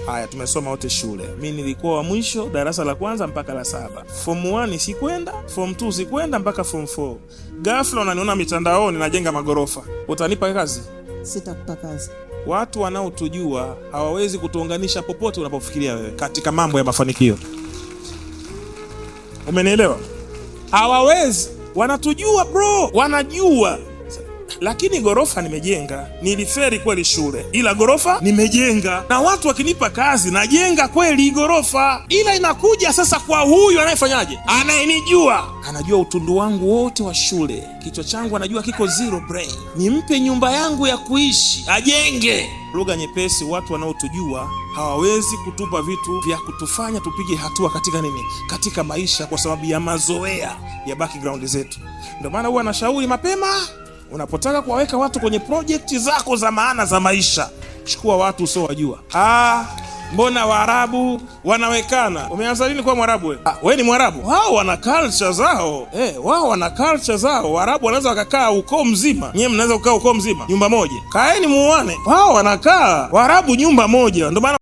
Haya, tumesoma wote shule. Mimi nilikuwa wa mwisho darasa la kwanza mpaka la 7. Form 1 sikwenda, Form 2 sikwenda mpaka Form 4. Ghafla unaniona mitandaoni najenga magorofa. Utanipa kazi? Sitakupa kazi. Watu wanaotujua hawawezi kutuunganisha popote unapofikiria wewe katika mambo ya mafanikio. Umenielewa? Hawawezi. Wanatujua bro, wanajua. Lakini gorofa nimejenga. Niliferi kweli shule, ila gorofa nimejenga. Na watu wakinipa kazi najenga kweli gorofa. Ila inakuja sasa kwa huyu anayefanyaje? Anayenijua. Anajua utundu wangu wote wa shule. Kichwa changu anajua kiko zero brain. Nimpe nyumba yangu ya kuishi, ajenge. Lugha nyepesi, watu wanaotujua hawawezi kutupa vitu vya kutufanya tupige hatua katika nini? Katika maisha, kwa sababu ya mazoea ya background zetu. Ndio maana huwa nashauri mapema, unapotaka kuwaweka watu kwenye project zako za maana za maisha, chukua watu usiowajua. Mbona Waarabu wanawekana? Umeanza lini kuwa Mwarabu wewe? Wewe ni Mwarabu? Wao wana culture zao. Wao wana culture zao. Waarabu wanaweza wakakaa ukoo mzima. Nyie mnaweza kukaa ukoo mzima nyumba moja. Kaeni muone. Wao wanakaa Waarabu nyumba moja. Ndio maana